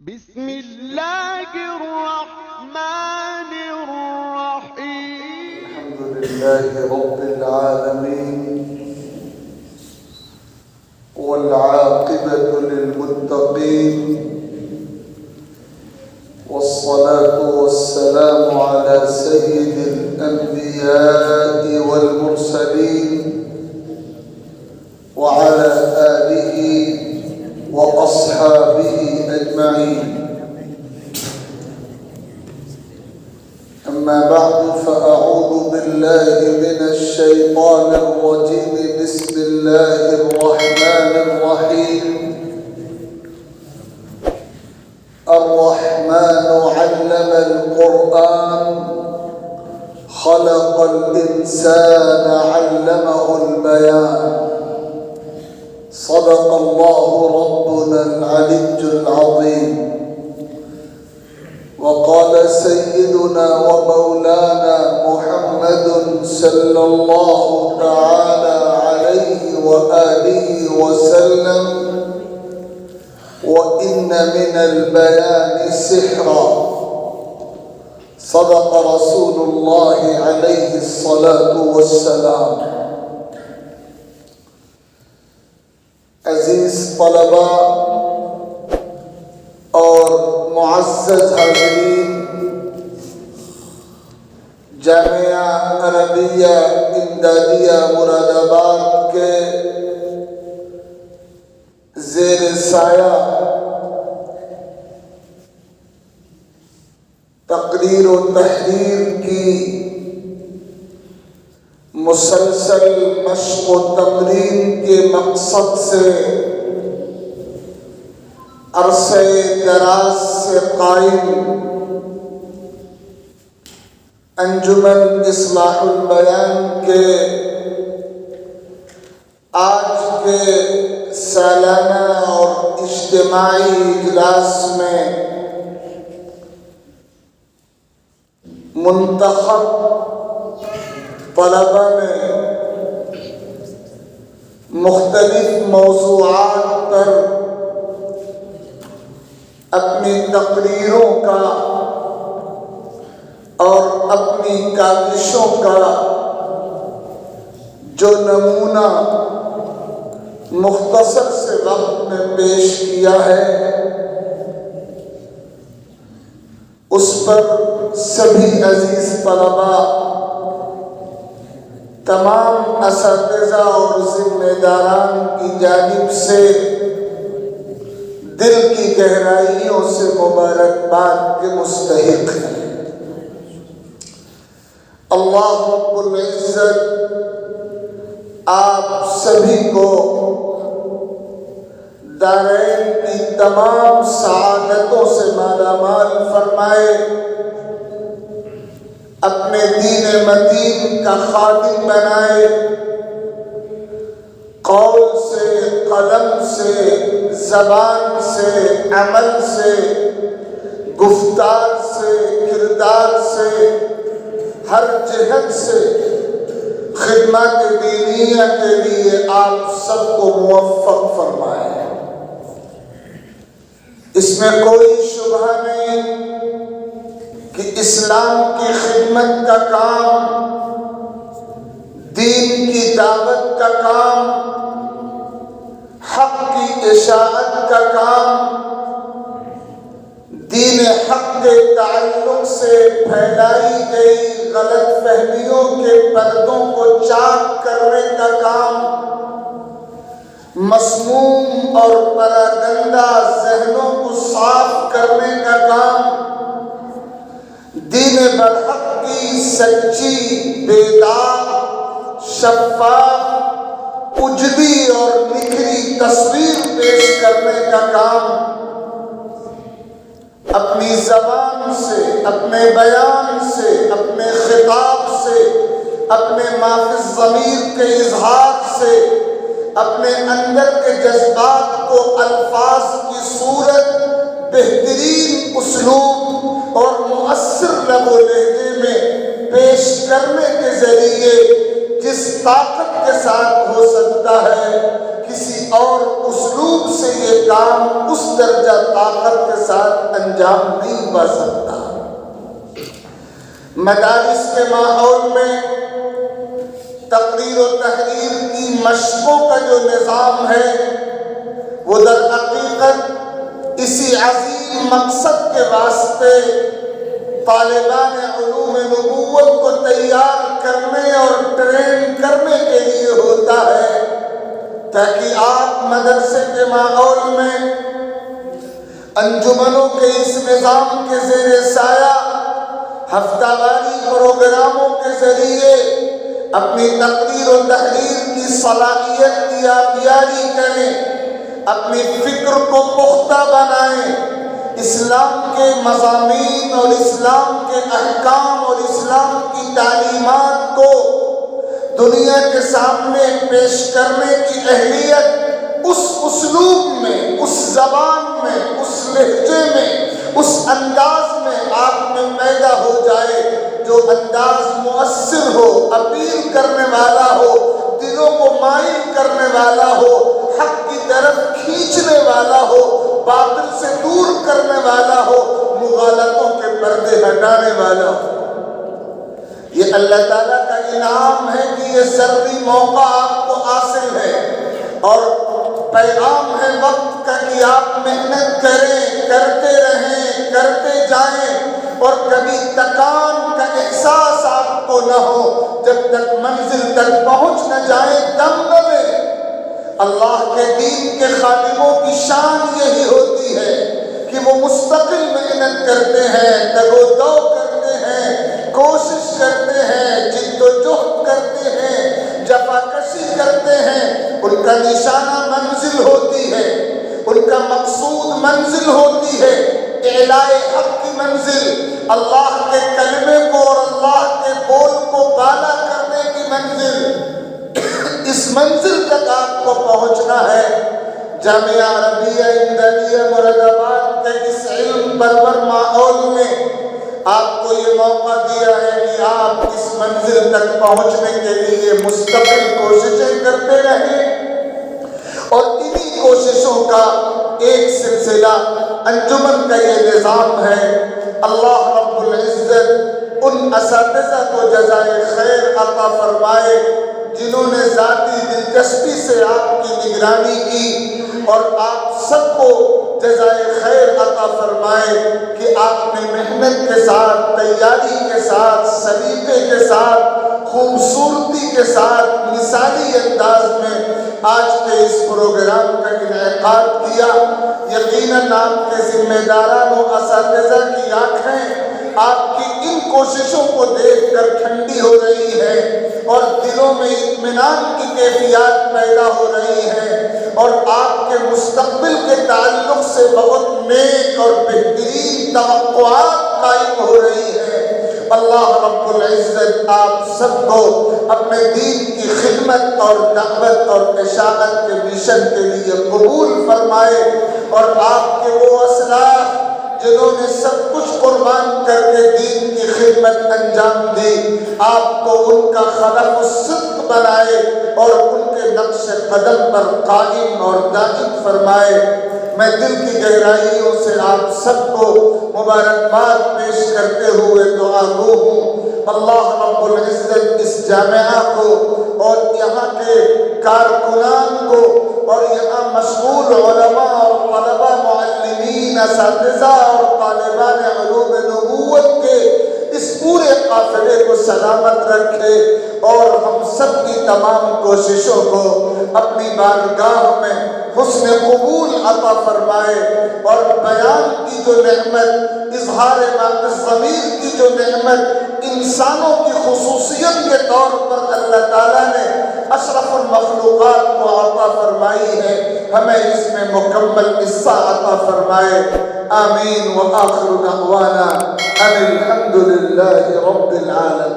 بسم الله الرحمن الرحيم. الحمد لله رب العالمين والعاقبة للمتقين والصلاة والسلام على سيد الأنبياء والمرسلين وعلى آله وأصحابه أجمعين. أما بعد فأعوذ بالله من الشيطان الرجيم. بسم الله الرحمن الرحيم. الرحمن علم القرآن خلق الإنسان علمه البيان. صدق الله ربنا العلي العظيم. وقال سيدنا ومولانا محمد صلى الله تعالى عليه وآله وسلم: وإن من البيان سحرا. صدق رسول الله عليه الصلاة والسلام. عزیز طلباء اور معزز حاضرین، جامعہ عربیہ امدادیہ مراد آباد کے زیر سایہ تقریر و تحریر کی مسلسل مشق و تمرین کے مقصد سے عرصہ دراز سے قائم انجمن اصلاح البیان کے آج کے سالانہ اور اجتماعی اجلاس میں منتخب طلبہ نے مختلف موضوعات پر اپنی تقریروں کا اور اپنی کاوشوں کا جو نمونہ مختصر سے وقت میں پیش کیا ہے، اس پر سبھی عزیز طلباء، تمام اساتذہ اور ذمہ داران کی جانب سے دل کی گہرائیوں سے مبارکباد کے مستحق ہیں۔ اللہ رب العزت آپ سبھی کو دارین کی تمام سعادتوں سے مالا مال فرمائے، اپنے دین متین کا خادم بنائے، قول سے، قلم سے، زبان سے، عمل سے، گفتار سے، کردار سے، ہر جہت سے خدمت دینیہ کے لیے آپ سب کو موفق فرمائے۔ اس میں کوئی شبہ نہیں کہ اسلام کی خدمت کا کام، دین کی دعوت کا کام، حق کی اشاعت کا کام، دین حق کے تعلق سے پھیلائی گئی غلط فہمیوں کے پردوں کو چاک کرنے کا کام، مسموم اور پراگندہ ذہنوں کو صاف کرنے کا کام، دین برحق کی سچی، بیدار، شفاف، اجلی اور نکھری تصویر پیش کرنے کا کام، اپنی زبان سے، اپنے بیان سے، اپنے خطاب سے، اپنے ما فی الضمیر کے اظہار سے، اپنے اندر کے جذبات کو الفاظ کی صورت، بہترین اسلوب اور مؤثر لب و لہجے میں پیش کرنے کے ذریعے جس طاقت کے ساتھ ہو سکتا ہے، کسی اور اسلوب سے یہ کام اس درجہ طاقت کے ساتھ انجام نہیں پا سکتا۔ مدارس کے ماحول میں تقریر و تحریر کی مشقوں کا جو نظام ہے وہ در حقیقت اسی عظیم مقصد کے واسطے طالبان علوم نبوت کو تیار کرنے اور ٹرین کرنے کے لیے ہوتا ہے، تاکہ آپ مدرسے کے ماحول میں انجمنوں کے اس نظام کے زیر سایہ ہفتہ واری پروگراموں کے ذریعے اپنی تقریر و تحریر کی صلاحیت کی آبیاری کریں، اپنی فکر کو پختہ بنائیں، اسلام کے مضامین اور اسلام کے احکام اور اسلام کی تعلیمات کو دنیا کے سامنے پیش کرنے کی اہلیت اس اسلوب میں، اس زبان میں، اس لہجے میں، اس انداز میں آپ میں پیدا ہو جائے جو انداز مؤثر ہو، اپیل کرنے والا ہو، دلوں کو مائل کرنے والا ہو، حق کی طرف کھینچنے والا ہو، باطل سے دور کرنے والا ہو، مغالطوں کے پردے ہٹانے والا ہو۔ یہ اللہ تعالیٰ کا انعام ہے کہ یہ ضروری موقع آپ کو حاصل ہے، اور پیغام ہے وقت کا کہ آپ محنت کریں، کرتے رہیں، کرتے جائیں، اور کبھی تکان کا احساس آپ کو نہ ہو جب تک منزل تک پہنچ نہ جائیں، دم نہ لیں۔ اللہ کے دین کے خادموں کی شان یہی ہوتی ہے کہ وہ مستقل محنت کرتے ہیں، تگ و دو کرتے ہیں، کوشش کرتے ہیں، جد و جہد کرتے ہیں، جفاکشی کرتے ہیں۔ ان کا نشانہ منزل ہوتی ہے، ان کا مقصود منزل ہوتی ہے، اعلاء حق کی منزل، اللہ کے کلمے کو اور اللہ کے بول کو بالا کرنے کی منزل۔ اس منزل تک آپ کو پہنچنا ہے۔ جامعہ عربیہ امدادیہ مراد آباد کے اس علم پرور ماحول میں آپ کو یہ موقع دیا ہے کہ آپ اس منزل تک پہنچنے کے لیے مستقل کوششیں کرتے رہیں، اور انہی کوششوں کا ایک سلسلہ انجمن کا یہ نظام ہے۔ اللہ رب العزت ان اساتذہ کو جزائے خیر عطا فرمائے جنہوں نے ذاتی دلچسپی سے آپ کی نگرانی کی، اور آپ سب کو جزائے خیر عطا فرمائے کہ آپ نے محنت کے ساتھ، تیاری کے ساتھ، سلیقے کے ساتھ، خوبصورتی کے ساتھ، مثالی انداز میں آج کے اس پروگرام کا انعقاد کیا۔ یقیناً آپ کے ذمہ داران و اساتذہ کی آنکھیں آپ کی ان کوششوں کو دیکھ کر ٹھنڈی ہو رہی ہے، اور دلوں میں اطمینان کی کیفیات پیدا ہو رہی ہے، اور آپ کے مستقبل کے تعلق سے بہت نیک اور بہترین توقعات قائم ہو رہی ہے۔ اللہ رب العزت آپ سب کو اپنے دین کی خدمت اور دعوت اور اشاعت کے مشن کے لیے قبول فرمائے، اور آپ کے وہ اسلاف جنہوں نے سب کچھ قربان کر کے دین کی خدمت انجام دی، آپ کو ان کا خلف الصدق بنائے اور ان کے نقش قدم پر قائم اور دائم فرمائے۔ میں دل کی گہرائیوں سے آپ سب کو مبارکباد پیش کرتے ہوئے دعا گو ہوں۔ اللہ رب العزت اس جامعہ کو اور یہاں کے کارکنان کو اور یہاں مشغول علماء اور طلباء، معلمین، اساتذہ اور طالبان علوم نبوت کے اس پورے قافلے کو سلامت رکھے، اور ہم سب کی تمام کوششوں کو اپنی بارگاہ میں حسن قبول عطا فرمائے، اور بیان کی جو نعمت، اظہار ضمیر کی جو نعمت انسانوں کی خصوصیت کے طور پر اللہ تعالیٰ نے اشرف المخلوقات کو عطا فرمائی ہے، ہمیں اس میں مکمل حصہ عطا فرمائے۔ آمین۔ وآخر دعوانا ان الحمد للہ رب العالمین۔